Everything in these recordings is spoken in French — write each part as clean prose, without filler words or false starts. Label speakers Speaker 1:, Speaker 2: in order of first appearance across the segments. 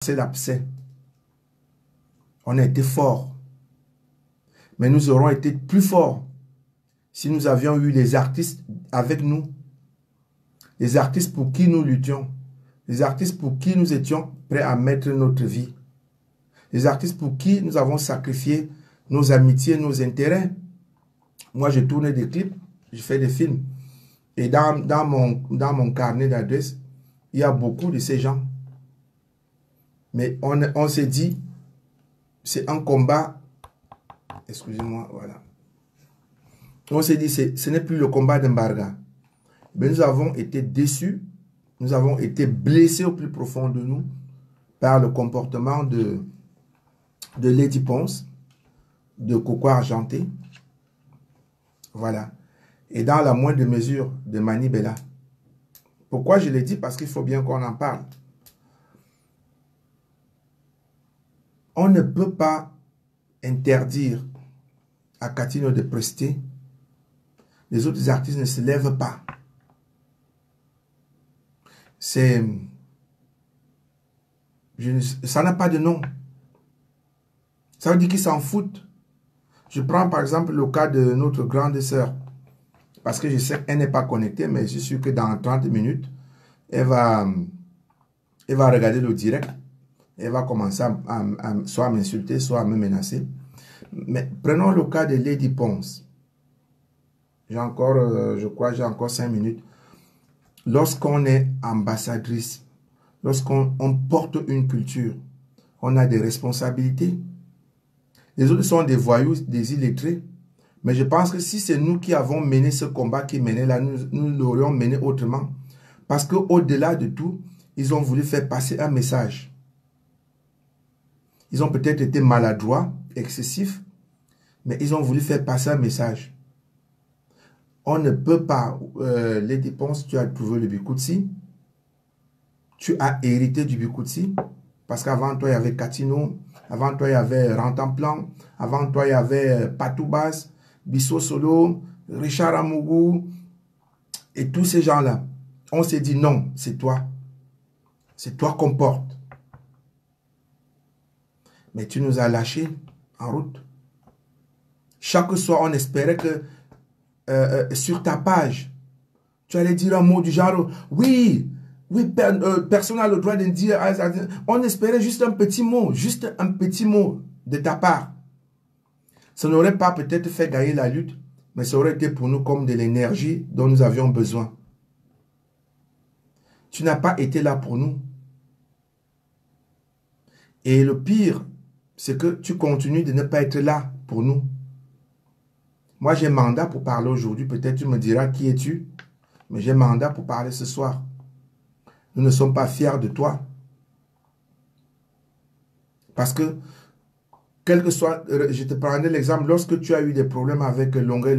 Speaker 1: c'est l'abcès. On a été forts. Mais nous aurons été plus forts si nous avions eu les artistes avec nous. Les artistes pour qui nous luttions. Les artistes pour qui nous étions prêts à mettre notre vie. Les artistes pour qui nous avons sacrifié nos amitiés, nos intérêts. Moi, je tourne des clips, je fais des films. Et dans mon carnet d'adresse, il y a beaucoup de ces gens. Mais on s'est dit, c'est un combat. Excusez-moi, voilà. On s'est dit, ce n'est plus le combat d'Embarga. Mais nous avons été déçus, nous avons été blessés au plus profond de nous par le comportement de Lady Ponce, de Coco Argenté. Voilà. Et dans la moindre mesure de Mani Bella. Pourquoi je l'ai dit? Parce qu'il faut bien qu'on en parle. On ne peut pas interdire à Katino de prester. Les autres artistes ne se lèvent pas. Ça n'a pas de nom. Ça veut dire qu'ils s'en foutent. Je prends par exemple le cas de notre grande sœur. Parce que je sais qu'elle n'est pas connectée, mais je suis sûr que dans 30 minutes, elle va regarder le direct. Elle va commencer soit à m'insulter, soit à me menacer. Mais prenons le cas de Lady Ponce. J'ai encore, je crois, j'ai encore 5 minutes. Lorsqu'on est ambassadrice, lorsqu'on porte une culture, on a des responsabilités. Les autres sont des voyous, des illettrés. Mais je pense que si c'est nous qui avons mené ce combat qui menait là, nous l'aurions mené autrement. Parce qu'au-delà de tout, ils ont voulu faire passer un message. Ils ont peut-être été maladroits, excessifs, mais ils ont voulu faire passer un message. On ne peut pas, Lady Ponce, tu as trouvé le Bikutsi, tu as hérité du Bikutsi, parce qu'avant toi, il y avait Katino, avant toi, il y avait Rantanplan, avant toi, il y avait Patoubas, Bisso Solo, Richard Amougou, et tous ces gens-là. On s'est dit non, c'est toi. C'est toi qu'on porte. Mais tu nous as lâchés en route. Chaque soir, on espérait que sur ta page, tu allais dire un mot du genre, oui, personne n'a le droit de dire. On espérait juste un petit mot de ta part. Ça n'aurait pas peut-être fait gagner la lutte, mais ça aurait été pour nous comme de l'énergie dont nous avions besoin. Tu n'as pas été là pour nous. Et le pire, c'est que tu continues de ne pas être là pour nous. Moi, j'ai mandat pour parler aujourd'hui. Peut-être tu me diras qui es-tu, mais j'ai mandat pour parler ce soir. Nous ne sommes pas fiers de toi. Parce que, quel que soit, je te prendrai l'exemple, lorsque tu as eu des problèmes avec Longueuil,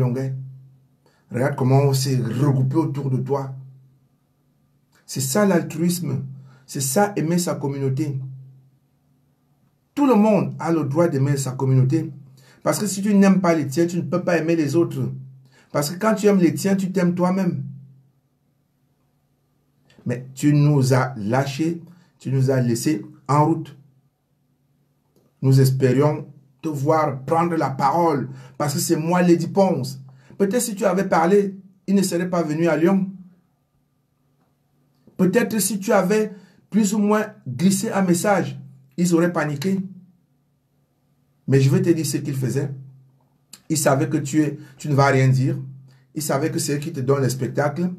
Speaker 1: regarde comment on s'est regroupé autour de toi. C'est ça l'altruisme. C'est ça aimer sa communauté. Tout le monde a le droit d'aimer sa communauté. Parce que si tu n'aimes pas les tiens, tu ne peux pas aimer les autres. Parce que quand tu aimes les tiens, tu t'aimes toi-même. Mais tu nous as lâchés, tu nous as laissés en route. Nous espérions te voir prendre la parole. Parce que c'est moi, Lady Ponce. Peut-être si tu avais parlé, il ne serait pas venu à Lyon. Peut-être si tu avais plus ou moins glissé un message, ils auraient paniqué. Mais je vais te dire ce qu'ils faisaient. Ils savaient que tu ne vas rien dire. Ils savaient que c'est eux qui te donnent le spectacle.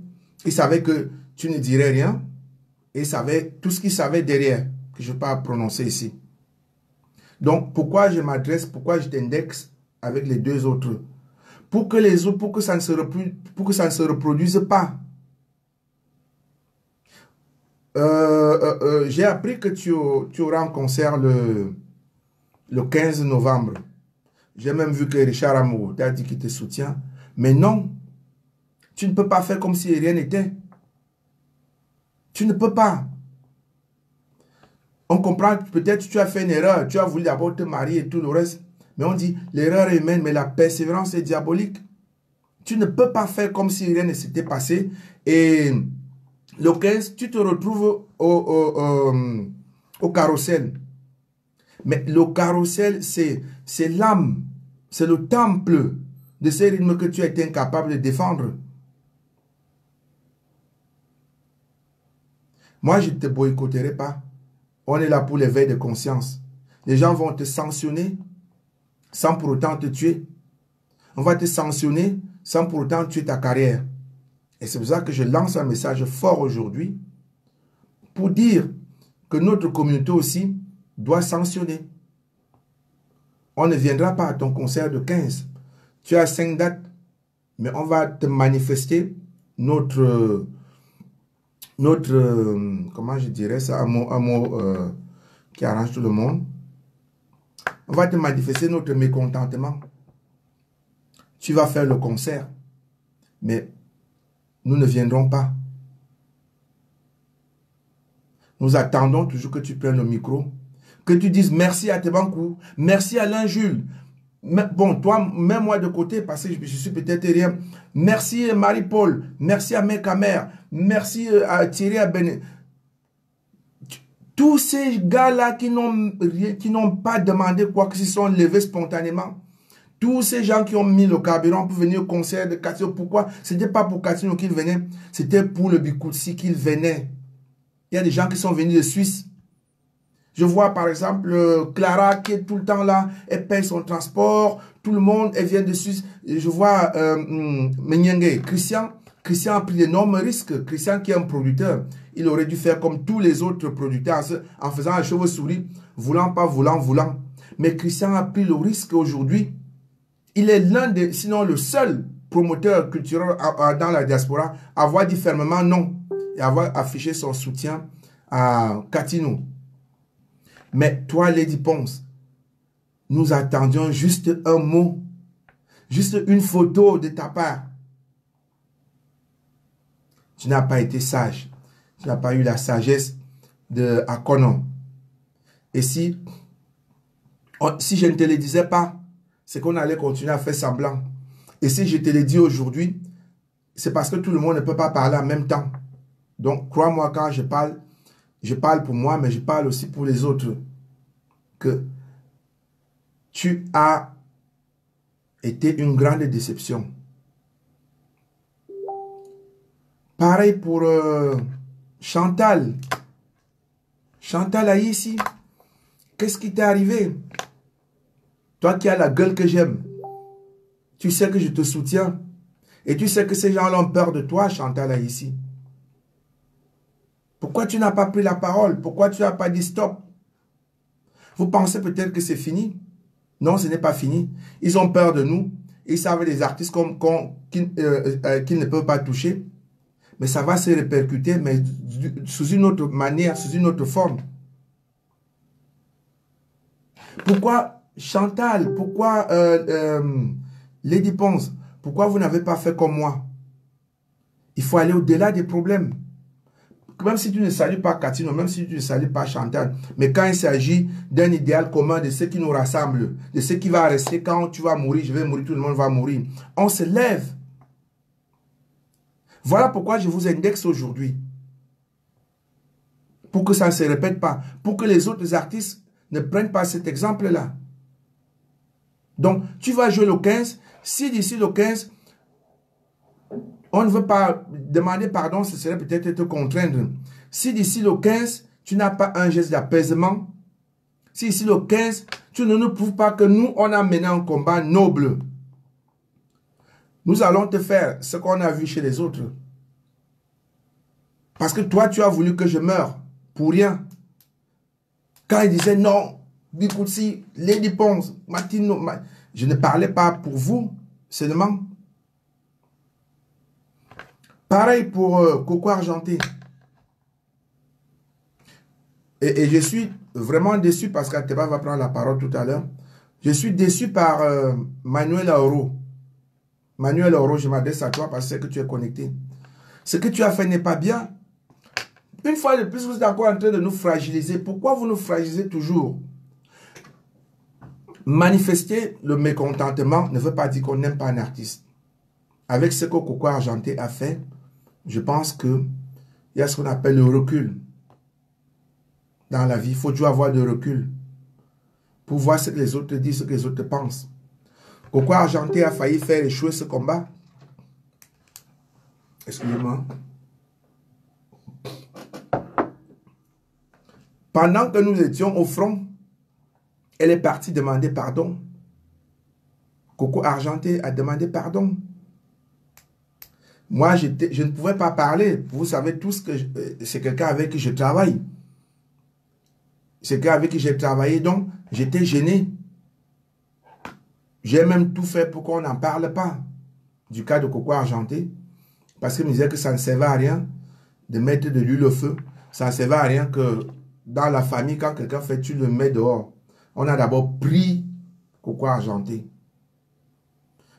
Speaker 1: Ils savaient que tu ne dirais rien. Et ils savaient tout ce qu'ils savaient derrière, que je ne vais pas prononcer ici. Donc, pourquoi je m'adresse, pourquoi je t'indexe avec les deux autres? Pour que les autres, pour que ça ne se reproduise pas. J'ai appris que tu auras un concert le 15 novembre. J'ai même vu que Richard Amour t'a dit qu'il te soutient. Mais non, tu ne peux pas faire comme si rien n'était. Tu ne peux pas. On comprend que peut-être tu as fait une erreur. Tu as voulu d'abord te marier et tout le reste. Mais on dit, l'erreur est humaine, mais la persévérance est diabolique. Tu ne peux pas faire comme si rien ne s'était passé. Et le 15, tu te retrouves au carrousel. Mais le carrousel, c'est l'âme, c'est le temple de ces rythmes que tu as été incapable de défendre. Moi, je ne te boycotterai pas. On est là pour l'éveil de conscience. Les gens vont te sanctionner sans pour autant te tuer. On va te sanctionner sans pour autant tuer ta carrière. Et c'est pour ça que je lance un message fort aujourd'hui pour dire que notre communauté aussi doit sanctionner. On ne viendra pas à ton concert de 15. Tu as 5 dates, mais on va te manifester notre comment je dirais ça, un mot qui arrange tout le monde. On va te manifester notre mécontentement. Tu vas faire le concert, mais nous ne viendrons pas. Nous attendons toujours que tu prennes le micro, que tu dises merci à Tebankou, merci à Alain Jules. Bon, toi, mets-moi de côté parce que je suis peut-être rien. Merci Marie-Paul, merci à Mekamer, merci à Thierry Abené. Tous ces gars-là qui n'ont pas demandé quoi que ce soit, sont levés spontanément. Tous ces gens qui ont mis le carburant pour venir au concert de Katino, pourquoi? Ce n'était pas pour Katino qu'ils venaient, c'était pour le Bikoutsi qu'ils venaient. Il y a des gens qui sont venus de Suisse. Je vois par exemple Clara qui est tout le temps là, elle paye son transport, tout le monde, elle vient de Suisse. Je vois Menyenge, Christian a pris d'énormes risques. Christian qui est un producteur, il aurait dû faire comme tous les autres producteurs en faisant un cheveu-souris, voulant, pas voulant, voulant. Mais Christian a pris le risque aujourd'hui. Il est l'un des, sinon le seul promoteur culturel dans la diaspora à avoir dit fermement non et avoir affiché son soutien à Katino. Mais toi, Lady Ponce, nous attendions juste un mot, juste une photo de ta part. Tu n'as pas été sage. Tu n'as pas eu la sagesse de Akonon. Et si je ne te le disais pas, c'est qu'on allait continuer à faire semblant. Et si je te le dis aujourd'hui, c'est parce que tout le monde ne peut pas parler en même temps. Donc, crois-moi, quand je parle pour moi, mais je parle aussi pour les autres. Que tu as été une grande déception. Pareil pour Chantal. Chantal Aïssi, qu'est-ce qui t'est arrivé? Toi qui as la gueule que j'aime, tu sais que je te soutiens. Et tu sais que ces gens-là ont peur de toi, Chantal Aïssi. Pourquoi tu n'as pas pris la parole? Pourquoi tu n'as pas dit stop? Vous pensez peut-être que c'est fini? Non, ce n'est pas fini. Ils ont peur de nous. Ils savent des artistes qu'ils ne peuvent pas toucher. Mais ça va se répercuter, mais sous une autre manière, sous une autre forme. Pourquoi Chantal? Pourquoi Lady Ponce? Pourquoi vous n'avez pas fait comme moi? Il faut aller au-delà des problèmes. Même si tu ne salues pas Katino, même si tu ne salues pas Chantal, mais quand il s'agit d'un idéal commun, de ce qui nous rassemble, de ce qui va rester quand tu vas mourir, je vais mourir, tout le monde va mourir, on se lève. Voilà pourquoi je vous indexe aujourd'hui. Pour que ça ne se répète pas. Pour que les autres artistes ne prennent pas cet exemple-là. Donc, tu vas jouer le 15. Si d'ici le 15, on ne veut pas demander pardon, ce serait peut-être te contraindre. Si d'ici le 15, tu n'as pas un geste d'apaisement, si d'ici le 15, tu ne nous prouves pas que nous, on a mené un combat noble, nous allons te faire ce qu'on a vu chez les autres. Parce que toi, tu as voulu que je meure pour rien. Quand ils disaient non, Bikoutsi, Lady Ponce, Martino, je ne parlais pas pour vous seulement. Pareil pour Coco Argenté. Et je suis vraiment déçu parce qu'Ateba va prendre la parole tout à l'heure. Je suis déçu par Manuel Aoro. Manuel Aoro, je m'adresse à toi parce que tu es connecté. Ce que tu as fait n'est pas bien. Une fois de plus, vous êtes encore en train de nous fragiliser. Pourquoi vous nous fragilisez toujours? Manifester le mécontentement ne veut pas dire qu'on n'aime pas un artiste. Avec ce que Coco Argenté a fait, je pense qu'il y a ce qu'on appelle le recul. dans la vie. Il faut toujours avoir de recul pour voir ce que les autres disent, ce que les autres pensent. Coco Argenté a failli faire échouer ce combat. Excusez-moi. Pendant que nous étions au front, elle est partie demander pardon. Coco Argenté a demandé pardon. Moi, je ne pouvais pas parler. Vous savez tous que c'est quelqu'un avec qui je travaille. C'est quelqu'un avec qui j'ai travaillé, donc j'étais gêné. J'ai même tout fait pour qu'on n'en parle pas du cas de Coco Argenté. Parce qu'il me disait que ça ne servait à rien de mettre de l'huile au feu. Ça ne servait à rien que dans la famille, quand quelqu'un fait, tu le mets dehors. On a d'abord pris Coco Argenté.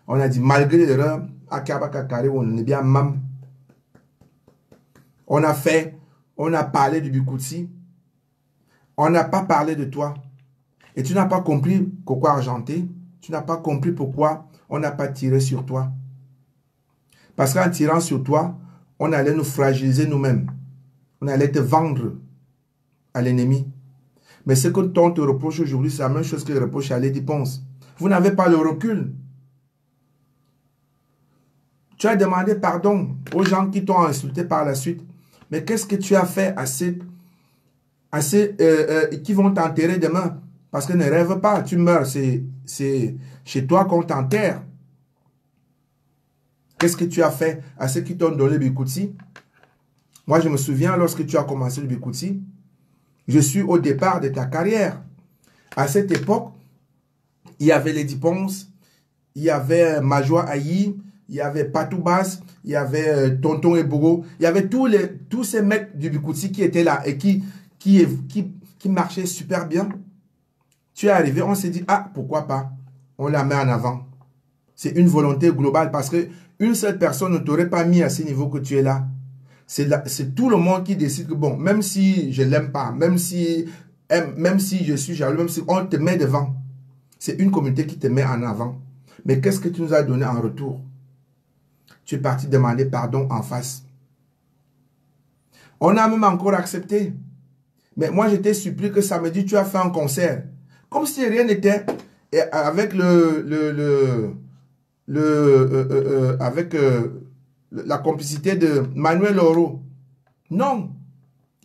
Speaker 1: On a dit, malgré l'erreur, on est bien mam. On a fait, on a parlé du Bikutsi. On n'a pas parlé de toi. Et tu n'as pas compris Coco Argenté. Tu n'as pas compris pourquoi on n'a pas tiré sur toi. Parce qu'en tirant sur toi, on allait nous fragiliser nous-mêmes. On allait te vendre à l'ennemi. Mais ce que ton te reproche aujourd'hui, c'est la même chose que le reproche à Lady Ponce. Vous n'avez pas le recul. Tu as demandé pardon aux gens qui t'ont insulté par la suite. Mais qu'est-ce que tu as fait qui vont t'enterrer demain? Parce que ne rêve pas, tu meurs, c'est chez toi qu'on t'enterre. Qu'est-ce que tu as fait à ceux qui t'ont donné le Bikutsi? Moi, je me souviens, lorsque tu as commencé le Bikutsi, je suis au départ de ta carrière. À cette époque, il y avait Lady Ponce, il y avait Majwa Ayi, il y avait Patou Bass, il y avait Tonton Eboro, il y avait tous ces mecs du Bikutsi qui étaient là et qui marchaient super bien. Tu es arrivé, on s'est dit, ah, pourquoi pas? On la met en avant. C'est une volonté globale parce que une seule personne ne t'aurait pas mis à ce niveau que tu es là. C'est tout le monde qui décide que, bon, même si je ne l'aime pas, même si je suis jaloux, même si on te met devant, c'est une communauté qui te met en avant. Mais qu'est-ce que tu nous as donné en retour? Tu es parti demander pardon en face. On a même encore accepté. Mais moi, j'étais surpris que samedi, tu as fait un concert. Comme si rien n'était. Avec la complicité de Manuel Oro. Non.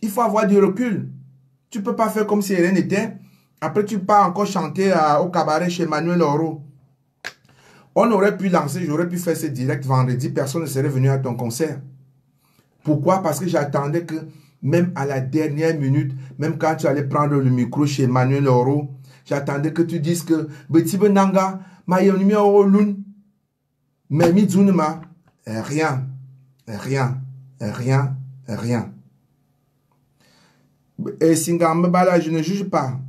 Speaker 1: Il faut avoir du recul. Tu ne peux pas faire comme si rien n'était. Après, tu pars encore chanter au cabaret chez Manuel Oro. On aurait pu lancer, j'aurais pu faire ce direct vendredi. Personne ne serait venu à ton concert. Pourquoi? Parce que j'attendais que, même à la dernière minute, même quand tu allais prendre le micro chez Manuel Oro, j'attendais que tu dises que Betibe Nanga, Mayonimi Orolun, mais Mizunema, rien, rien, rien, rien. Et Singambala, je ne juge pas.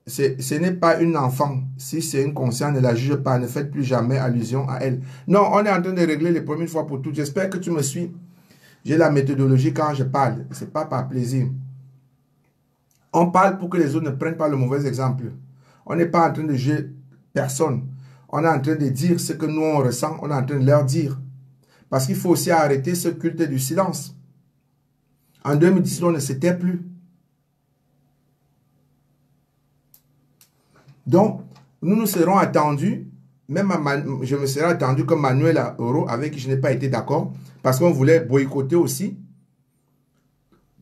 Speaker 1: Ce n'est pas une enfant. Si c'est une conscience, ne la juge pas. Ne faites plus jamais allusion à elle. Non, on est en train de régler les premières fois pour toutes. J'espère que tu me suis. J'ai la méthodologie quand je parle. Ce n'est pas par plaisir. On parle pour que les autres ne prennent pas le mauvais exemple. On n'est pas en train de juger personne. On est en train de dire ce que nous on ressent. On est en train de leur dire. Parce qu'il faut aussi arrêter ce culte du silence. En 2010, on ne s'était plus. Donc, nous nous serons attendus, même je me serais attendu comme Manuel Oro, avec qui je n'ai pas été d'accord, parce qu'on voulait boycotter aussi.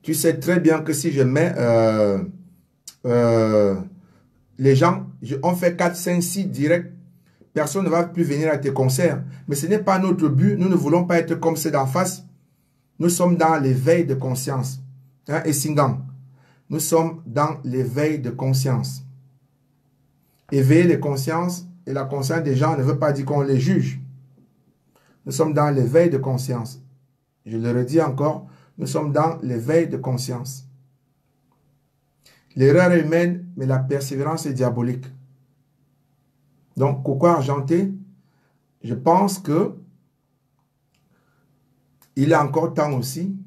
Speaker 1: Tu sais très bien que si je mets les gens, on fait 4, 5, 6 directs, personne ne va plus venir à tes concerts. Mais ce n'est pas notre but, nous ne voulons pas être comme ceux d'en face. Nous sommes dans l'éveil de conscience. Hein, et Singam, nous sommes dans l'éveil de conscience. Éveiller les consciences et la conscience des gens ne veut pas dire qu'on les juge. Nous sommes dans l'éveil de conscience. Je le redis encore, nous sommes dans l'éveil de conscience. L'erreur est humaine, mais la persévérance est diabolique. Donc, Coco Argenté, je pense que il est encore temps aussi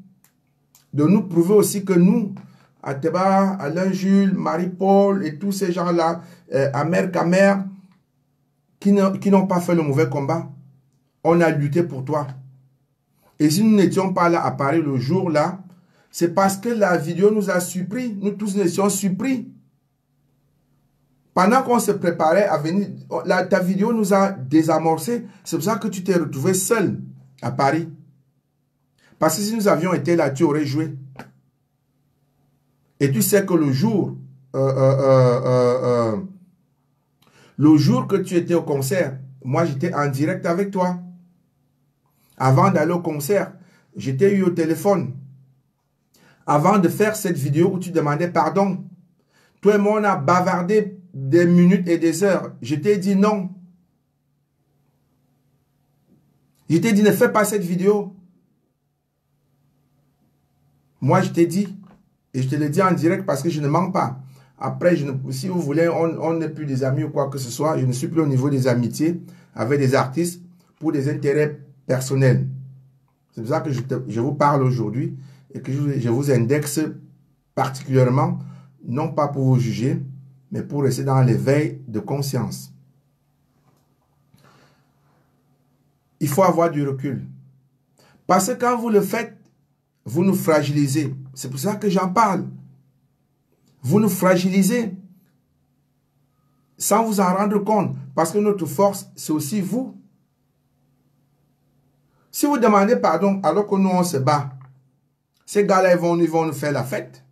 Speaker 1: de nous prouver aussi que nous, Ateba, Alain Jules, Marie-Paul et tous ces gens-là, Amer Kamer, qui n'ont pas fait le mauvais combat, on a lutté pour toi. Et si nous n'étions pas là à Paris le jour-là, C'est parce que la vidéo nous a surpris. Nous tous nous étions surpris. Pendant qu'on se préparait à venir, ta vidéo nous a désamorcé. C'est pour ça que tu t'es retrouvé seul à Paris. Parce que si nous avions été là, tu aurais joué. Et tu sais que le jour que tu étais au concert, moi j'étais en direct avec toi. Avant d'aller au concert, j'étais eu au téléphone. Avant de faire cette vidéo où tu demandais pardon, toi et moi on a bavardé des minutes et des heures. Je t'ai dit non. Je t'ai dit ne fais pas cette vidéo. Moi je t'ai dit. Et je te le dis en direct parce que je ne mens pas. Après, si vous voulez, on n'est plus des amis ou quoi que ce soit. Je ne suis plus au niveau des amitiés avec des artistes pour des intérêts personnels. C'est pour ça que je vous parle aujourd'hui et que je vous indexe particulièrement, non pas pour vous juger, mais pour rester dans l'éveil de conscience. Il faut avoir du recul. Parce que quand vous le faites, vous nous fragilisez. C'est pour ça que j'en parle. Vous nous fragilisez sans vous en rendre compte. Parce que notre force, c'est aussi vous. Si vous demandez pardon alors que nous, on se bat, ces gars-là, ils vont nous faire la fête.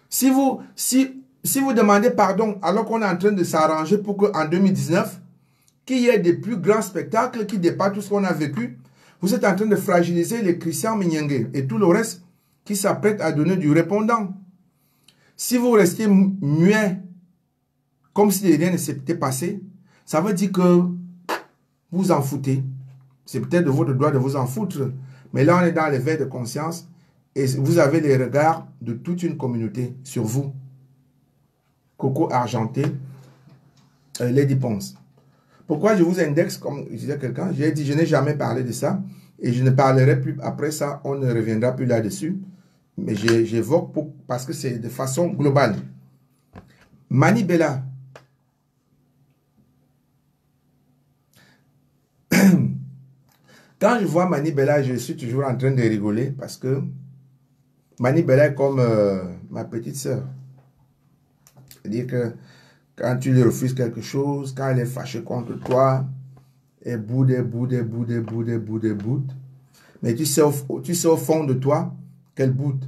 Speaker 1: Si vous demandez pardon alors qu'on est en train de s'arranger pour qu'en 2019, qu'il y ait des plus grands spectacles qui dépassent tout ce qu'on a vécu, vous êtes en train de fragiliser les Christian Minyengue et tout le reste qui s'apprête à donner du répondant. Si vous restez muet, comme si rien ne s'était passé, ça veut dire que vous en foutez. C'est peut-être de votre droit de vous en foutre. Mais là, on est dans l'éveil de conscience et vous avez les regards de toute une communauté sur vous. Coco Argenté, Lady Ponce. Pourquoi je vous indexe, comme disait quelqu'un, j'ai dit, je n'ai jamais parlé de ça et je ne parlerai plus. Après ça, on ne reviendra plus là-dessus. Mais j'évoque parce que c'est de façon globale. Mani Bella. Quand je vois Mani Bella, je suis toujours en train de rigoler parce que Mani Bella est comme ma petite sœur. C'est-à-dire que quand tu lui refuses quelque chose, quand elle est fâchée contre toi, elle boude. Mais tu sais au fond de toi qu'elle boude.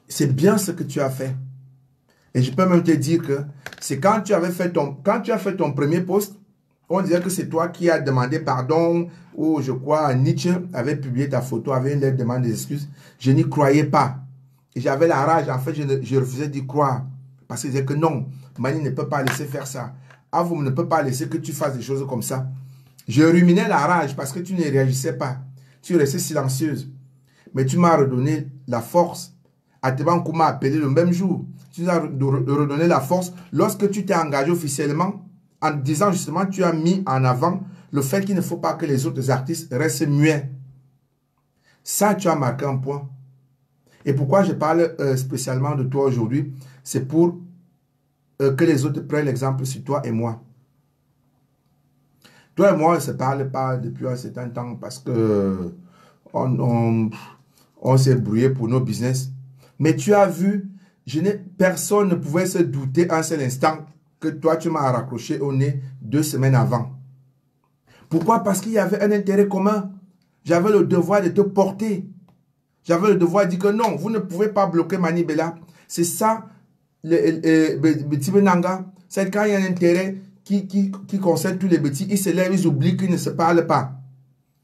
Speaker 1: C'est bien ce que tu as fait. Et je peux même te dire que c'est quand tu as fait ton premier post, on disait que c'est toi qui as demandé pardon, ou je crois Nietzsche avait publié ta photo, avait une lettre de demande d'excuses. Je n'y croyais pas. Et j'avais la rage, en fait, je refusais d'y croire. Parce que je disais que non, Mani ne peut pas laisser faire ça. Avoum ne peut pas laisser que tu fasses des choses comme ça. Je ruminais la rage parce que tu ne réagissais pas. Tu restais silencieuse. Mais tu m'as redonné la force. Atebankou m'a appelé le même jour. Tu nous as redonné la force lorsque tu t'es engagé officiellement en disant justement, tu as mis en avant le fait qu'il ne faut pas que les autres artistes restent muets. Ça, tu as marqué un point. Et pourquoi je parle spécialement de toi aujourd'hui, c'est pour que les autres prennent l'exemple sur toi et moi. Toi et moi, on ne se parle pas depuis un certain temps parce que on s'est brouillé pour nos business. Mais tu as vu, personne ne pouvait se douter un seul instant que toi, tu m'as raccroché au nez 2 semaines avant. Pourquoi? Parce qu'il y avait un intérêt commun. J'avais le devoir de te porter. J'avais le devoir de dire que non, vous ne pouvez pas bloquer Mani Bella. C'est ça, c'est quand il y a un intérêt qui concerne tous les petits, ils se lèvent, ils oublient qu'ils ne se parlent pas.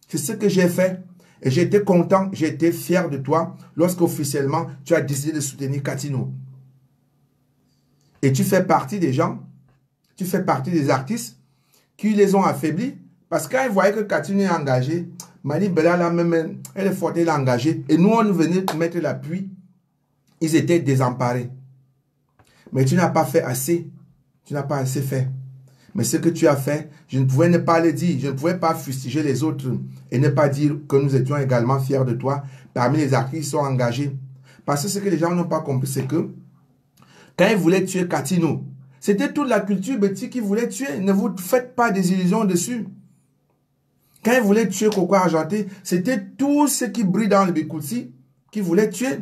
Speaker 1: C'est ce que j'ai fait. Et j'ai été content, j'ai été fier de toi lorsqu'officiellement tu as décidé de soutenir Katino. Et tu fais partie des gens, tu fais partie des artistes qui les ont affaiblis. Parce que quand ils voyaient que Katino est engagé, Mani Bella, là même, elle est forte, elle est engagée. Et nous, on venait mettre l'appui. Ils étaient désemparés. Mais tu n'as pas fait assez. Tu n'as pas assez fait. Mais ce que tu as fait, je ne pouvais ne pas le dire. Je ne pouvais pas fustiger les autres et ne pas dire que nous étions également fiers de toi parmi les artistes qui sont engagés. Parce que ce que les gens n'ont pas compris, c'est que quand ils voulaient tuer Katino, c'était toute la culture Betty qui voulait tuer. Ne vous faites pas des illusions dessus. Quand ils voulaient tuer Coco Argenté, c'était tout ce qui brille dans le Bikutsi qui voulaient tuer.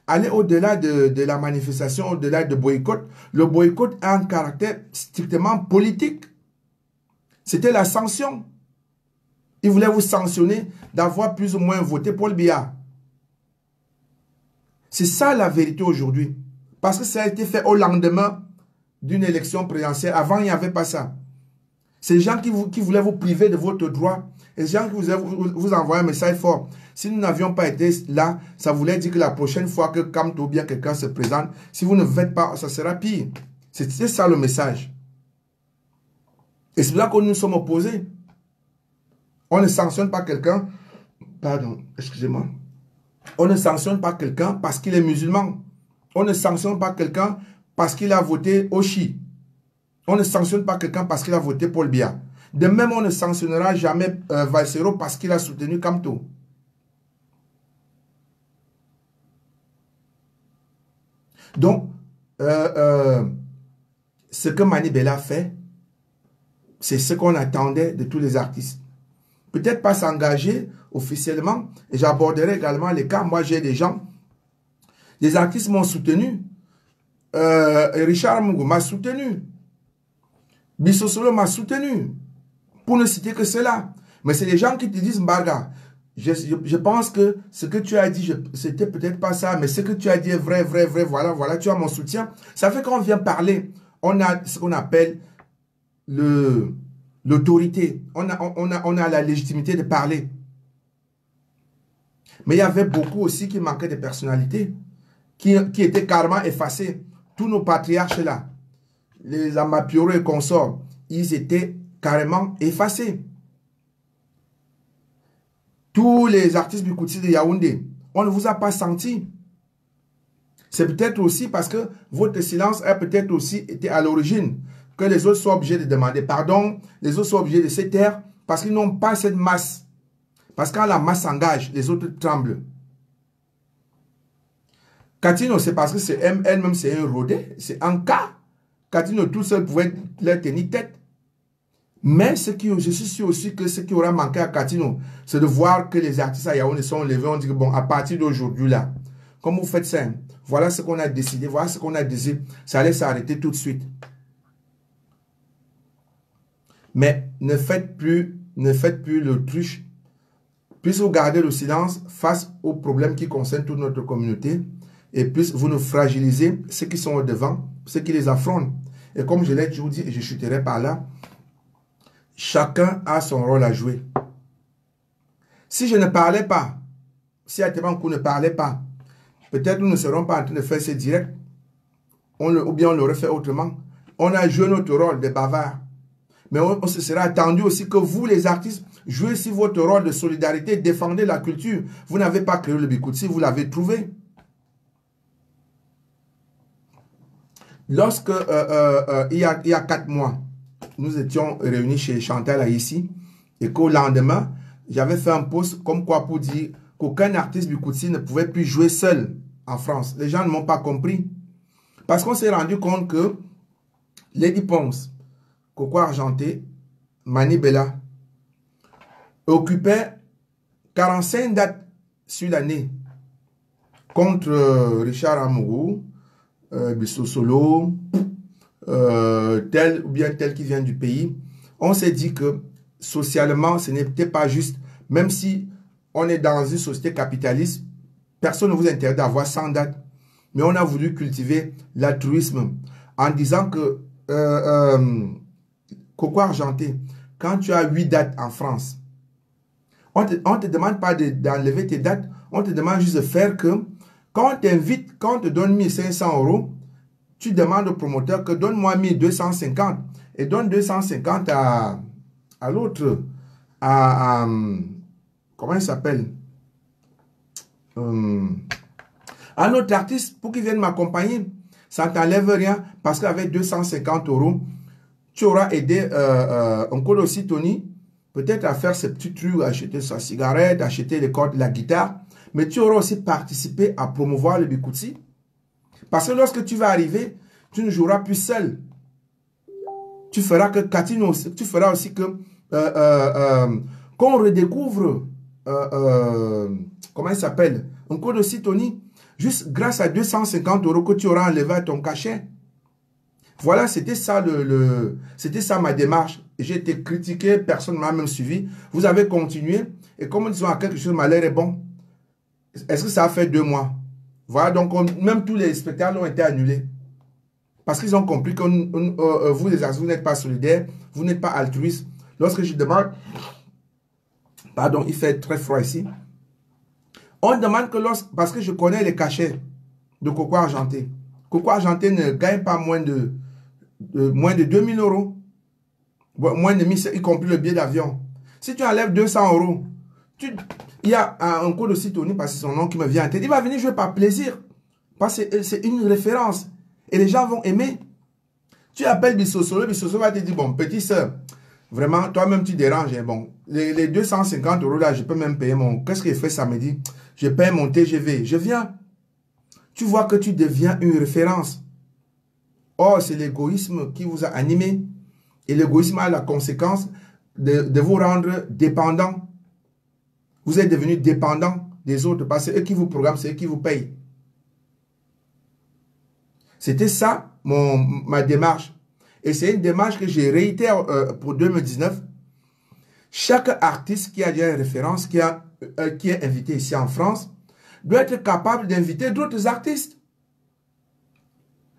Speaker 1: Aller au-delà de la manifestation, au-delà de boycott. Le boycott a un caractère strictement politique. C'était la sanction. Ils voulaient vous sanctionner d'avoir plus ou moins voté Paul Biya. C'est ça la vérité aujourd'hui. Parce que ça a été fait au lendemain d'une élection présidentielle. Avant, il n'y avait pas ça. C'est les gens qui voulaient vous priver de votre droit. Et les gens qui vous envoient un message fort. Si nous n'avions pas été là, ça voulait dire que la prochaine fois que Kamto ou bien quelqu'un se présente, si vous ne faites pas, ça sera pire. C'est ça le message. Et c'est là que nous nous sommes opposés. On ne sanctionne pas quelqu'un, pardon, excusez-moi. On ne sanctionne pas quelqu'un parce qu'il est musulman. On ne sanctionne pas quelqu'un parce qu'il a voté Oshi. On ne sanctionne pas quelqu'un parce qu'il a voté Paul Biya. De même, on ne sanctionnera jamais Valsero parce qu'il a soutenu Kamto. Donc, ce que Mani Bella fait, c'est ce qu'on attendait de tous les artistes. Peut-être pas s'engager officiellement, et j'aborderai également les cas. Moi, j'ai des gens, des artistes m'ont soutenu. Richard Mungu m'a soutenu. Bissosolo m'a soutenu. Pour ne citer que cela. Mais c'est les gens qui te disent, Mbarga, je pense que ce que tu as dit, c'était peut-être pas ça, mais ce que tu as dit est vrai, voilà, tu as mon soutien. Ça fait qu'on vient parler. On a ce qu'on appelle l'autorité. On a la légitimité de parler. Mais il y avait beaucoup aussi qui manquaient de personnalité, qui étaient carrément effacés. Tous nos patriarches là, les Amapioro et consorts, ils étaient carrément effacés. Tous les artistes Bikutsi de Yaoundé, on ne vous a pas senti. C'est peut-être aussi parce que votre silence a peut-être aussi été à l'origine que les autres soient obligés de demander pardon, les autres soient obligés de se taire parce qu'ils n'ont pas cette masse. Parce que quand la masse s'engage, les autres tremblent. Katino, c'est parce que c'est elle-même, c'est un rodé, c'est un cas. Katino tout seul pouvait leur tenir tête. Mais je suis sûr aussi que ce qui aura manqué à Katino, c'est de voir que les artistes à Yaoundé sont levés. On dit que bon, à partir d'aujourd'hui là, comme vous faites ça, voilà ce qu'on a décidé, voilà ce qu'on a décidé, ça allait s'arrêter tout de suite. Mais ne faites plus l'autruche. Plus vous gardez le silence face aux problèmes qui concernent toute notre communauté, et plus vous nous fragilisez ceux qui sont au devant, ceux qui les affrontent. Et comme je l'ai toujours dit, et je chuterai par là, chacun a son rôle à jouer. Si je ne parlais pas, si Atebankou ne parlait pas, peut-être nous ne serons pas en train de faire ce direct, ou bien on l'aurait fait autrement. On a joué notre rôle de bavard. Mais on se sera attendu aussi que vous, les artistes, jouez aussi votre rôle de solidarité, défendez la culture. Vous n'avez pas créé le Bikutsi, vous l'avez trouvé. Lorsque, il y a 4 mois, nous étions réunis chez Chantal ici, et qu'au lendemain, j'avais fait un post comme quoi pour dire qu'aucun artiste Bikutsi ne pouvait plus jouer seul en France. Les gens ne m'ont pas compris. Parce qu'on s'est rendu compte que Lady Ponce, Coco Argenté, Mani Bella occupaient 45 dates sur l'année contre Richard Amourou, Bissosolo, tel ou bien tel qui vient du pays. On s'est dit que socialement, ce n'était pas juste, même si on est dans une société capitaliste, personne ne vous interdit d'avoir 100 dates. Mais on a voulu cultiver l'altruisme en disant que Coco Argenté, quand tu as 8 dates en France, on ne te demande pas d'enlever tes dates, on te demande juste de faire que quand on t'invite, quand on te donne 1500 €, tu demandes au promoteur que donne-moi 1250 et donne 250 à l'autre, comment il s'appelle, un autre artiste pour qu'il vienne m'accompagner. Ça ne t'enlève rien parce qu'avec 250 €, tu auras aidé encore aussi Tony, peut-être à faire ses petits trucs, acheter sa cigarette, acheter les cordes de la guitare, mais tu auras aussi participé à promouvoir le Bikutsi. Parce que lorsque tu vas arriver, tu ne joueras plus seul. Tu feras que Katino, tu feras aussi que qu'on redécouvre, comment il s'appelle, un code aussi, Tony, juste grâce à 250 € que tu auras enlevé à ton cachet. Voilà, c'était ça, c'était ça ma démarche. J'ai été critiqué, personne ne m'a même suivi. Vous avez continué, et comme disons à quelque chose, ma l'air est bon. Est-ce que ça a fait 2 mois? Voilà, donc même tous les spectacles ont été annulés. Parce qu'ils ont compris que vous, les artistes, vous n'êtes pas solidaires, vous n'êtes pas altruistes. Lorsque je demande, pardon, il fait très froid ici. On demande que parce que je connais les cachets de Coco Argenté. Coco Argenté ne gagne pas moins de 2000 €. Moins de 1000, y compris le billet d'avion. Si tu enlèves 200 €, il y a un code aussi, Tony, parce que c'est son nom qui me vient en tête. Il va venir jouer par plaisir. Parce que c'est une référence. Et les gens vont aimer. Tu appelles Bissosolo, le Bissosolo va te dire, bon, petite soeur, vraiment, toi-même tu déranges. Hein, bon, les 250 € là, je peux même payer mon... Qu'est-ce que j'ai fait samedi? Je paye mon TGV. Je viens. Tu vois que tu deviens une référence. Or, c'est l'égoïsme qui vous a animé. Et l'égoïsme a la conséquence de vous rendre dépendant. Vous êtes devenu dépendant des autres parce que c'est eux qui vous programment, c'est eux qui vous payent. C'était ça ma démarche. Et c'est une démarche que j'ai réitérée pour 2019. Chaque artiste qui a déjà une référence, qui est invité ici en France, doit être capable d'inviter d'autres artistes.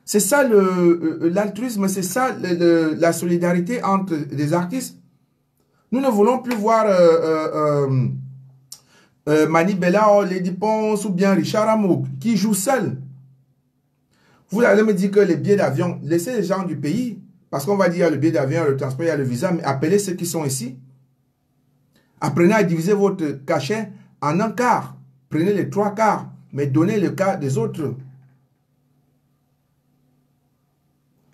Speaker 1: C'est ça l'altruisme, c'est ça la solidarité entre les artistes. Nous ne voulons plus voir Mani Bella, Lady Ponce ou bien Richard Amouk qui joue seul. Vous allez me dire que les billets d'avion, laissez les gens du pays, parce qu'on va dire il y a le billet d'avion, le transport, il y a le visa, mais appelez ceux qui sont ici. Apprenez à diviser votre cachet en un quart. Prenez les 3 quarts, mais donnez le quart des autres.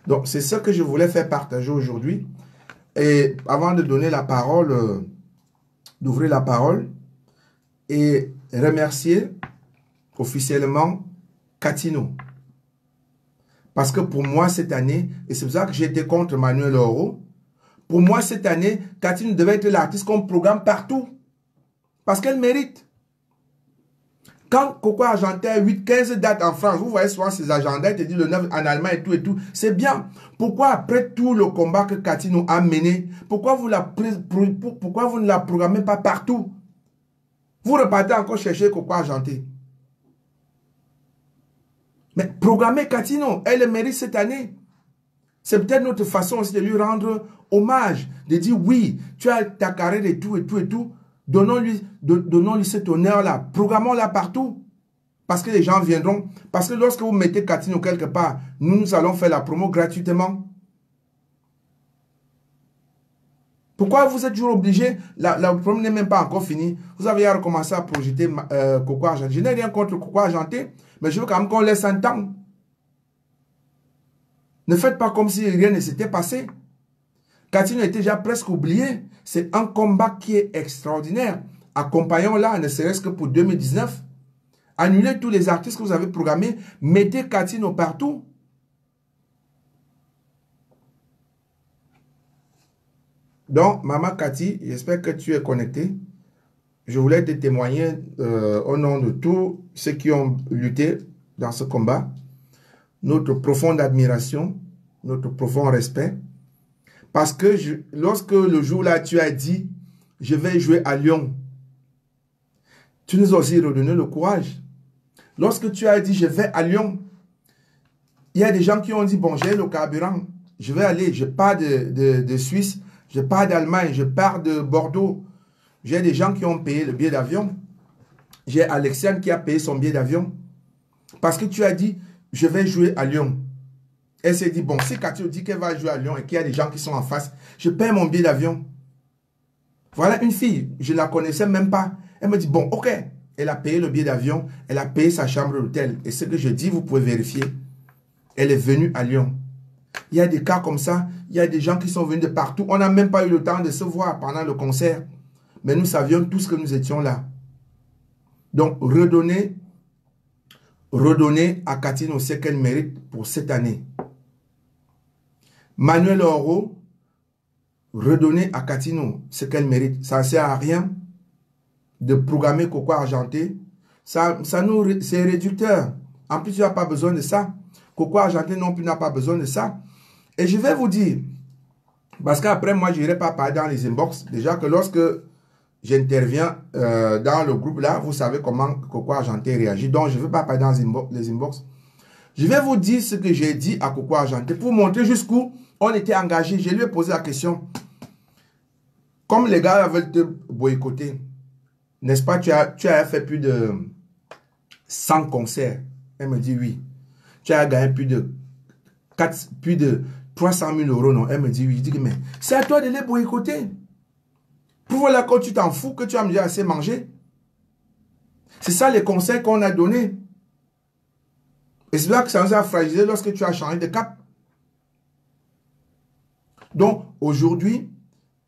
Speaker 1: Donc, c'est ce que je voulais faire partager aujourd'hui. Et avant de donner la parole, d'ouvrir la parole et remercier officiellement Catino. Parce que pour moi, cette année, et c'est pour ça que j'étais contre Manuel Oro, pour moi, cette année, Catino devait être l'artiste qu'on programme partout. Parce qu'elle mérite. Quand Coco Argenté a 8-15 dates en France, vous voyez souvent ses agendas, il te dit le 9 en Allemagne et tout, c'est bien. Pourquoi après tout le combat que Catino a mené, pourquoi vous ne la programmez pas partout? Vous repartez encore chercher Coco Argenté. Mais programmez Catino, elle le mérite cette année. C'est peut-être notre façon aussi de lui rendre hommage, de dire oui, tu as ta carrière et tout. Donnons-lui cet honneur-là. Programmons-la partout. Parce que les gens viendront. Parce que lorsque vous mettez Catino quelque part, nous allons faire la promo gratuitement. Pourquoi vous êtes toujours obligé? La promo n'est même pas encore finie. Vous avez à recommencer à projeter Coco Argenté. Je n'ai rien contre Coco Argenté, mais je veux quand même qu'on laisse un temps. Ne faites pas comme si rien ne s'était passé. Catino était déjà presque oublié. C'est un combat qui est extraordinaire. Accompagnons-la, ne serait-ce que pour 2019. Annulez tous les artistes que vous avez programmés. Mettez Catino partout. Donc, Maman Cathy, j'espère que tu es connecté. Je voulais te témoigner au nom de tous ceux qui ont lutté dans ce combat. Notre profonde admiration, notre profond respect. Parce que lorsque le jour-là, tu as dit, je vais jouer à Lyon, tu nous as aussi redonné le courage. Lorsque tu as dit, je vais à Lyon, il y a des gens qui ont dit, bon, j'ai le carburant, je vais aller, je pars de Suisse, je pars d'Allemagne, je pars de Bordeaux. J'ai des gens qui ont payé le billet d'avion. J'ai Alexiane qui a payé son billet d'avion. Parce que tu as dit, je vais jouer à Lyon. Elle s'est dit, bon, si Cathy dit qu'elle va jouer à Lyon et qu'il y a des gens qui sont en face, je paye mon billet d'avion. Voilà une fille, je ne la connaissais même pas. Elle me dit, bon, ok. Elle a payé le billet d'avion, elle a payé sa chambre d'hôtel. Et ce que je dis, vous pouvez vérifier. Elle est venue à Lyon. Il y a des cas comme ça, il y a des gens qui sont venus de partout. On n'a même pas eu le temps de se voir pendant le concert. Mais nous savions tous que nous étions là. Donc, redonnez à Catino ce qu'elle mérite pour cette année. Manuel Oro, redonner à Catino ce qu'elle mérite. Ça ne sert à rien de programmer Coco Argenté. C'est réducteur. En plus, tu n'as pas besoin de ça. Coco Argenté non plus n'a pas besoin de ça. Et je vais vous dire, parce qu'après, moi, je n'irai pas parler dans les inbox. Déjà que lorsque j'interviens dans le groupe là, vous savez comment Coco Argenté réagit. Donc, je ne vais pas parler dans les inbox. Je vais vous dire ce que j'ai dit à Coco Argenté pour montrer jusqu'où on était engagé. Je lui ai posé la question. Comme les gars veulent te boycotter, n'est-ce pas, tu as fait plus de 100 concerts. Elle me dit oui. Tu as gagné plus de 300 000 euros, non? Elle me dit oui. Je dis, mais c'est à toi de les boycotter. Pour voilà quand tu t'en fous, que tu as déjà assez mangé. C'est ça les conseils qu'on a donnés. Et c'est là que ça nous a fragilisé lorsque tu as changé de cap. Donc, aujourd'hui,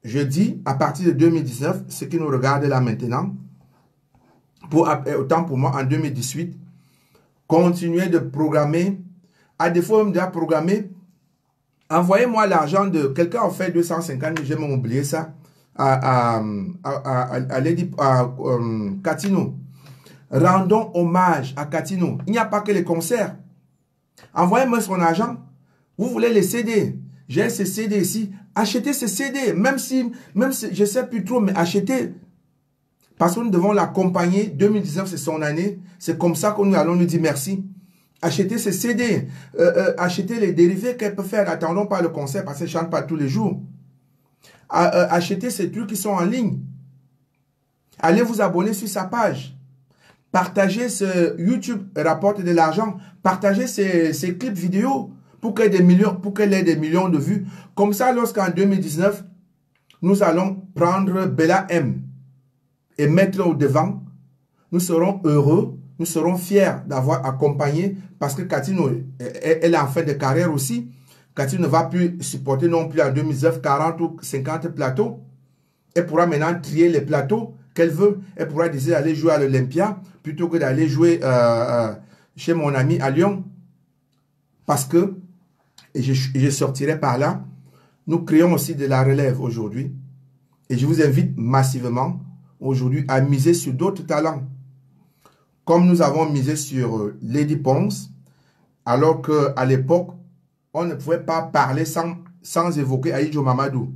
Speaker 1: je dis, à partir de 2019, ce qui nous regarde là maintenant, autant pour moi, en 2018, continuez de programmer, à défaut même de programmer, envoyez-moi l'argent de quelqu'un a fait 250 000, j'ai même oublié ça, à Catino. Rendons hommage à Catino. Il n'y a pas que les concerts. Envoyez-moi son argent. Vous voulez les CD. J'ai ces CD ici. Achetez ces CD. Même si je ne sais plus trop, mais achetez. Parce que nous devons l'accompagner. 2019, c'est son année. C'est comme ça que nous allons lui dire merci. Achetez ces CD. Achetez les dérivés qu'elle peut faire. Attendons pas le concert parce qu'elle ne chante pas tous les jours. Achetez ces trucs qui sont en ligne. Allez vous abonner sur sa page. Partagez ce YouTube rapporte de l'argent. Partagez ces clips vidéo pour qu'elle ait des millions de vues. Comme ça, lorsqu'en 2019, nous allons prendre Bella M et mettre au devant, nous serons heureux, nous serons fiers d'avoir accompagné parce que Catino, elle est en fin de carrière aussi. Catino ne va plus supporter non plus en 2019 40 ou 50 plateaux. Elle pourra maintenant trier les plateaux qu'elle veut. Elle pourra décider d'aller jouer à l'Olympia plutôt que d'aller jouer chez mon ami à Lyon. Parce que, et je sortirai par là, nous créons aussi de la relève aujourd'hui. Et je vous invite massivement aujourd'hui à miser sur d'autres talents. Comme nous avons misé sur Lady Ponce, alors qu'à l'époque, on ne pouvait pas parler sans évoquer Aïdjo Mamadou.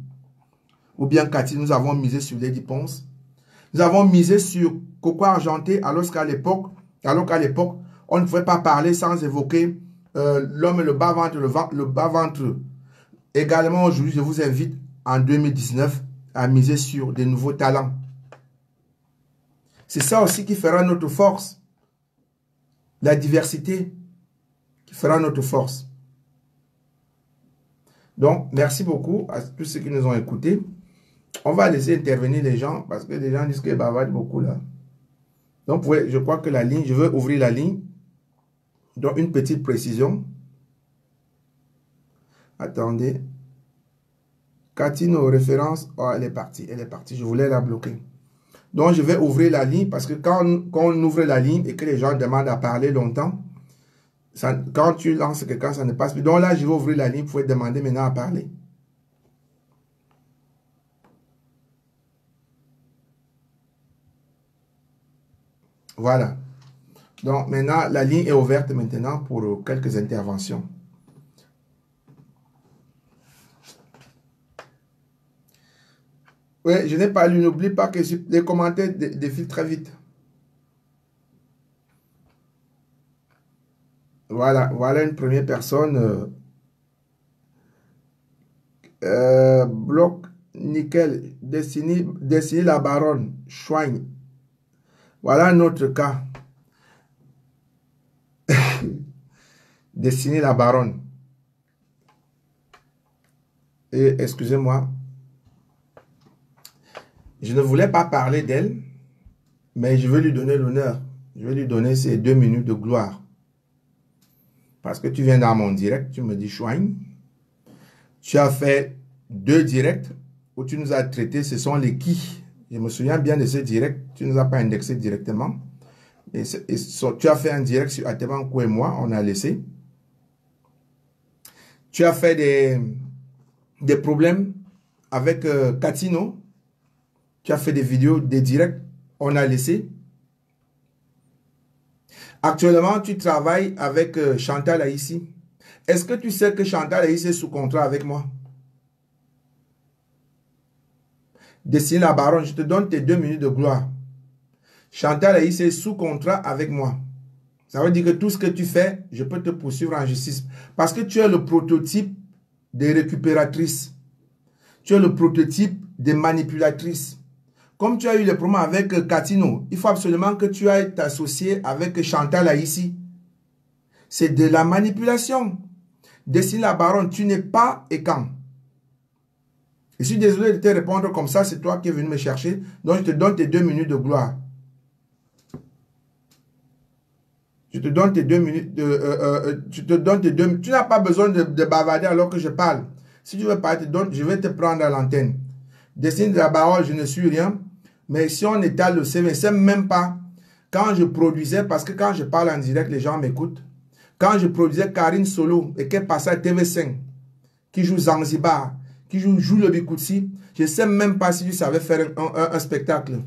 Speaker 1: Ou bien Cathy, nous avons misé sur Lady Ponce. Nous avons misé sur Coco Argenté, alors qu'à l'époque, on ne pouvait pas parler sans évoquer l'homme et le bas-ventre, le bas-ventre. Également, aujourd'hui, je vous invite en 2019 à miser sur des nouveaux talents. C'est ça aussi qui fera notre force. La diversité qui fera notre force. Donc, merci beaucoup à tous ceux qui nous ont écoutés. On va laisser intervenir les gens parce que les gens disent qu'ils bavardent beaucoup là. Donc, je crois que la ligne, je veux ouvrir la ligne. Donc, une petite précision. Attendez. Catino, référence. Oh, elle est partie. Elle est partie. Je voulais la bloquer. Donc, je vais ouvrir la ligne parce que quand on ouvre la ligne et que les gens demandent à parler longtemps, quand tu lances quelqu'un, ça ne passe plus. Donc là, je vais ouvrir la ligne. Vous pouvez demander maintenant à parler. Voilà. Donc maintenant, la ligne est ouverte maintenant pour quelques interventions. Oui, je n'ai pas lu. N'oublie pas que les commentaires défilent très vite. Voilà, voilà une première personne. Bloc nickel, Destiny la baronne, Chouigne. Voilà un autre cas. Destiny la baronne. Et excusez-moi. Je ne voulais pas parler d'elle, mais je veux lui donner l'honneur. Je vais lui donner ces 2 minutes de gloire. Parce que tu viens dans mon direct, tu me dis Chouigne. Tu as fait 2 directs où tu nous as traités, ce sont les qui. Je me souviens bien de ce direct, tu ne nous as pas indexé directement. Tu as fait un direct sur Atebanko et moi, on a laissé. Tu as fait des problèmes avec Katino. Tu as fait des vidéos, des directs. On a laissé. Actuellement, tu travailles avec Chantal Aïssi. Est-ce que tu sais que Chantal Aïssi est sous contrat avec moi? Destiny la Baronne, je te donne tes 2 minutes de gloire. Chantal Aïssi est sous contrat avec moi. Ça veut dire que tout ce que tu fais, je peux te poursuivre en justice. Parce que tu es le prototype des récupératrices. Tu es le prototype des manipulatrices. Comme tu as eu les problèmes avec Katino, il faut absolument que tu ailles t'associer avec Chantal Aïssi. C'est de la manipulation. Destiny la Baronne, tu n'es pas écan. Je suis désolé de te répondre comme ça, c'est toi qui es venu me chercher. Donc je te donne tes 2 minutes de gloire. Je te donne tes 2 minutes de... Tu n'as pas besoin de bavarder alors que je parle. Si tu veux parler, je vais te prendre à l'antenne. Destiny la Baronne, je ne suis rien. Mais si on étale le CV, je ne sais même pas quand je produisais, parce que quand je parle en direct, les gens m'écoutent. Quand je produisais Karine Solo et qu'elle passait à TV5, qui joue Zanzibar, qui joue le Bikoutsi, je ne sais même pas si tu savais faire un spectacle.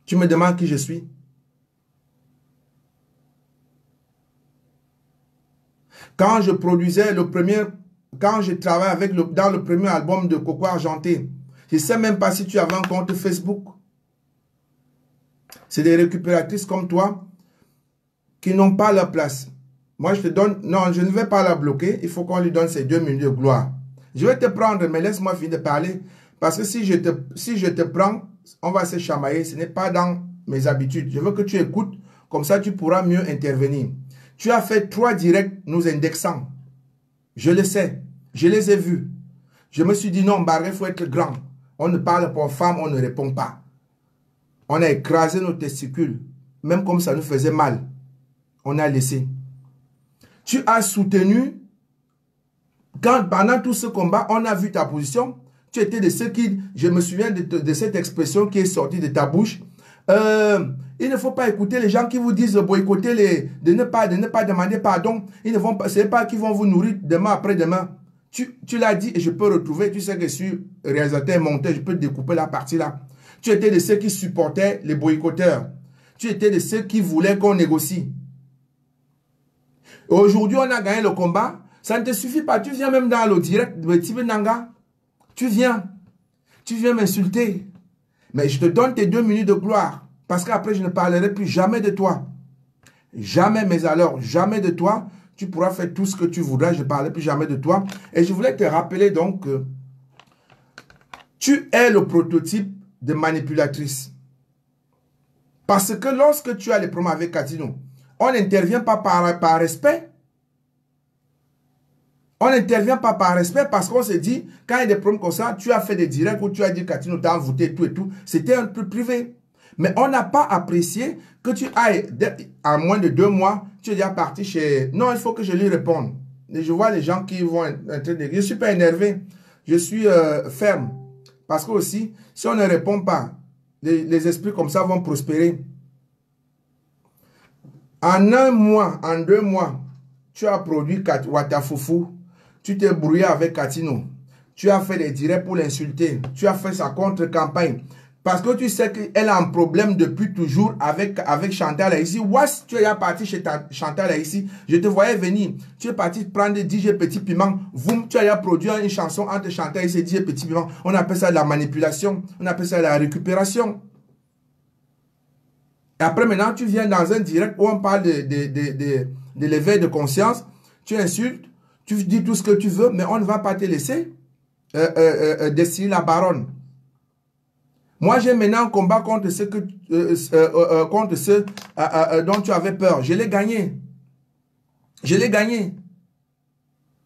Speaker 1: Tu me demandes qui je suis. Quand je produisais quand je travaillais dans le premier album de Coco Argenté, je ne sais même pas si tu avais un compte Facebook. C'est des récupératrices comme toi qui n'ont pas leur place. Moi, je te donne... Non, je ne vais pas la bloquer. Il faut qu'on lui donne ses 2 minutes de gloire. Je vais te prendre, mais laisse-moi finir de parler. Parce que si je te prends, on va se chamailler. Ce n'est pas dans mes habitudes. Je veux que tu écoutes. Comme ça, tu pourras mieux intervenir. Tu as fait 3 directs nous indexant. Je le sais. Je les ai vus. Je me suis dit, non, Barré, il faut être grand. On ne parle pas aux femmes, on ne répond pas. On a écrasé nos testicules. Même comme ça nous faisait mal. On a laissé. Tu as soutenu, pendant tout ce combat, on a vu ta position. Tu étais de ceux qui, je me souviens de cette expression qui est sortie de ta bouche. Il ne faut pas écouter les gens qui vous disent de boycotter, de ne pas demander pardon. Ils ne vont pas, c'est pas qu'ils vont vous nourrir demain après-demain. Tu l'as dit et je peux retrouver. Tu sais que je suis réalisateur et monteur, je peux découper la partie là. Tu étais de ceux qui supportaient les boycotteurs. Tu étais de ceux qui voulaient qu'on négocie. Aujourd'hui, on a gagné le combat. Ça ne te suffit pas. Tu viens même dans le direct de Tibé Nanga. Tu viens m'insulter. Mais je te donne tes 2 minutes de gloire. Parce qu'après, je ne parlerai plus jamais de toi. Jamais, mais alors, jamais de toi. Tu pourras faire tout ce que tu voudras. Je ne parlerai plus jamais de toi. Et je voulais te rappeler donc que tu es le prototype de manipulatrice. Parce que lorsque tu as les problèmes avec Katino, on n'intervient pas par respect. On n'intervient pas par respect parce qu'on se dit, quand il y a des problèmes comme ça, tu as fait des directs où tu as dit Katino t'a envoûté tout et tout. C'était un peu privé. Mais on n'a pas apprécié que tu ailles, en moins de 2 mois, tu es déjà parti chez... Non, il faut que je lui réponde. Et je vois les gens qui vont en train de... Je suis pas énervé. Je suis ferme. Parce que aussi, si on ne répond pas, les esprits comme ça vont prospérer. En 1 mois, en 2 mois, tu as produit Watafoufou. Tu t'es brouillé avec Katino. Tu as fait des directs pour l'insulter. Tu as fait sa contre-campagne. Parce que tu sais qu'elle a un problème depuis toujours avec Chantal ici. Tu es parti chez Chantal ici. Je te voyais venir. Tu es parti prendre DJ Petit Piment. Tu as produit une chanson entre Chantal ici et DJ Petit Piment. On appelle ça la manipulation. On appelle ça la récupération. Et après, maintenant, tu viens dans un direct où on parle de l'éveil de conscience. Tu insultes. Tu dis tout ce que tu veux, mais on ne va pas te laisser Destiny la Baronne. Moi, j'ai maintenant un combat contre ceux dont tu avais peur. Je l'ai gagné. Je l'ai gagné.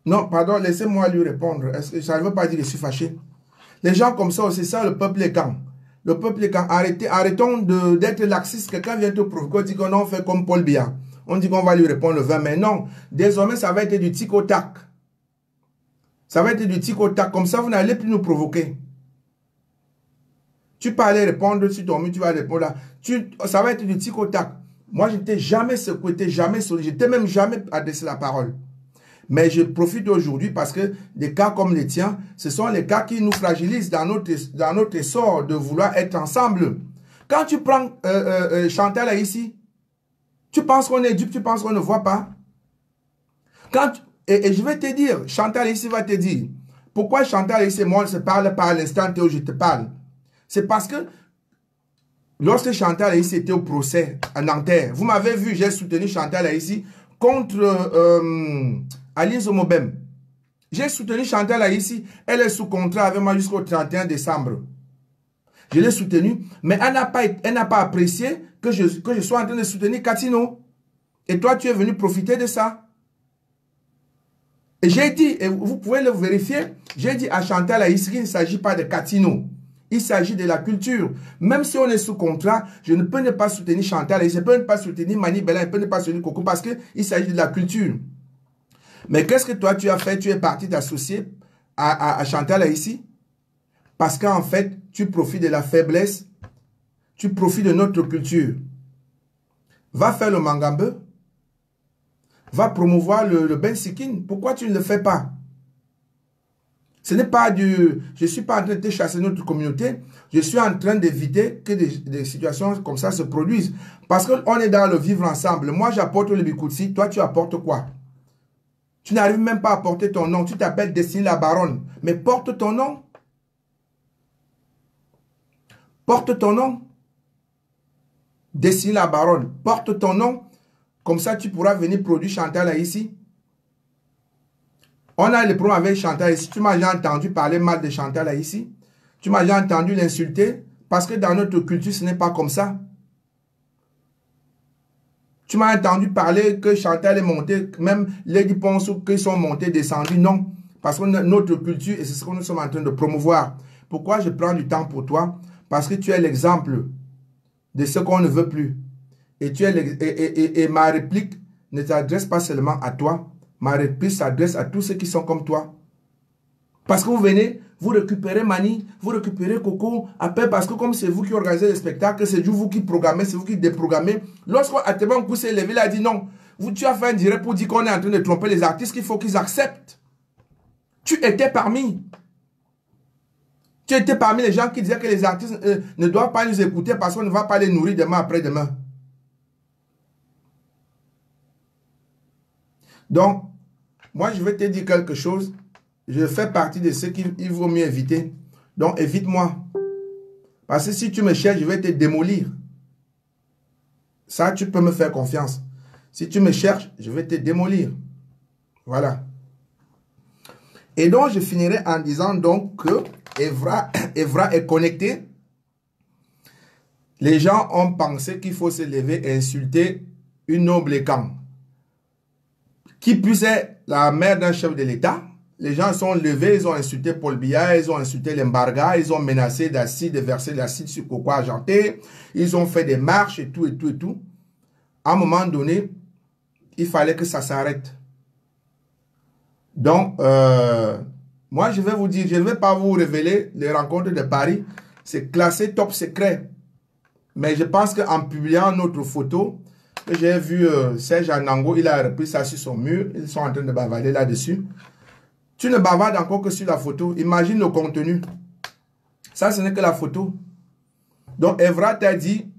Speaker 1: Non, pardon, laissez-moi lui répondre. Ça ne veut pas dire que je suis fâché. Les gens comme ça, c'est ça, le peuple est quand. Le peuple est quand. Arrêtons d'être laxiste. Quelqu'un vient te provoquer, on dit qu'on en fait comme Paul Biya. On dit qu'on va lui répondre le 20 mai. Non, désormais, ça va être du tic-au-tac. Ça va être du tic-au-tac. Comme ça, vous n'allez plus nous provoquer. Tu peux aller répondre sur ton mur, tu vas répondre là. Ça va être du tic au tac. Moi, je n'étais jamais secoué, jamais solide. Je n'étais même jamais adressé la parole. Mais je profite aujourd'hui parce que des cas comme les tiens, ce sont les cas qui nous fragilisent dans notre essor de vouloir être ensemble. Quand tu prends Chantal ici, tu penses qu'on est dupe, tu penses qu'on ne voit pas. Et je vais te dire, Chantal ici va te dire, pourquoi Chantal ici et moi on se parle pas à l'instant où je te parle? C'est parce que lorsque Chantal ici était au procès à Nanterre, vous m'avez vu, j'ai soutenu Chantal ici contre Aline Zomobem. J'ai soutenu Chantal ici, elle est sous contrat avec moi jusqu'au 31 décembre. Je l'ai soutenue, mais elle n'a pas apprécié que je sois en train de soutenir Katino. Et toi, tu es venu profiter de ça. Et j'ai dit, et vous pouvez le vérifier, j'ai dit à Chantal ici qu'il ne s'agit pas de Katino. Il s'agit de la culture. Même si on est sous contrat, je ne peux ne pas soutenir Chantal, je ne peux ne pas soutenir Mani Bella, je ne peux ne pas soutenir Coco parce qu'il s'agit de la culture. Mais qu'est-ce que toi tu as fait? Tu es parti t'associer à Chantal ici parce qu'en fait, tu profites de la faiblesse, tu profites de notre culture. Va faire le Mangambe, va promouvoir le Ben Sikin. Pourquoi tu ne le fais pas? Ce n'est pas du... Je ne suis pas en train de chasser notre communauté. Je suis en train d'éviter que des situations comme ça se produisent. Parce qu'on est dans le vivre ensemble. Moi, j'apporte le Bikoutsi. Toi, tu apportes quoi? Tu n'arrives même pas à porter ton nom. Tu t'appelles Destiny la Baronne. Mais porte ton nom. Porte ton nom. Destiny la Baronne. Porte ton nom. Comme ça, tu pourras venir produire Chantal là, ici. On a le problème avec Chantal ici. Tu m'as déjà entendu parler mal de Chantal là ici. Tu m'as déjà entendu l'insulter. Parce que dans notre culture, ce n'est pas comme ça. Tu m'as entendu parler que Chantal est montée. Même Lady Ponsou, qu'ils sont montés, descendus. Non. Parce que notre culture, et c'est ce que nous sommes en train de promouvoir. Pourquoi je prends du temps pour toi? Parce que tu es l'exemple de ce qu'on ne veut plus. Et ma réplique ne s'adresse pas seulement à toi. Ma réplique s'adresse à tous ceux qui sont comme toi. Parce que vous venez, vous récupérez Mani, vous récupérez Coco, après parce que comme c'est vous qui organisez le spectacle, c'est vous qui programmez, c'est vous qui déprogrammez. Lorsqu'on s'est levé, il a dit non, tu as fait un direct pour dire qu'on est en train de tromper les artistes, qu'il faut qu'ils acceptent. Tu étais parmi les gens qui disaient que les artistes ne doivent pas nous écouter parce qu'on ne va pas les nourrir demain après-demain. Donc, moi, je vais te dire quelque chose. Je fais partie de ceux qu'il vaut mieux éviter. Donc, évite-moi. Parce que si tu me cherches, je vais te démolir. Ça, tu peux me faire confiance. Si tu me cherches, je vais te démolir. Voilà. Et donc, je finirai en disant donc que Evra est connecté. Les gens ont pensé qu'il faut se lever et insulter une noble camp. Qui plus est la mère d'un chef de l'État. Les gens sont levés, ils ont insulté Paul Biya, ils ont insulté l'embarga, ils ont menacé d'acide, de verser de l'acide sur Coco Argenté, ils ont fait des marches et tout, et tout, et tout. À un moment donné, il fallait que ça s'arrête. Donc, moi, je vais vous dire, je ne vais pas vous révéler les rencontres de Paris. C'est classé top secret. Mais je pense qu'en publiant notre photo, j'ai vu Serge Anango, il a repris ça sur son mur. Ils sont en train de bavarder là-dessus. Tu ne bavardes encore que sur la photo. Imagine le contenu. Ça, ce n'est que la photo. Donc, Evra t'a dit,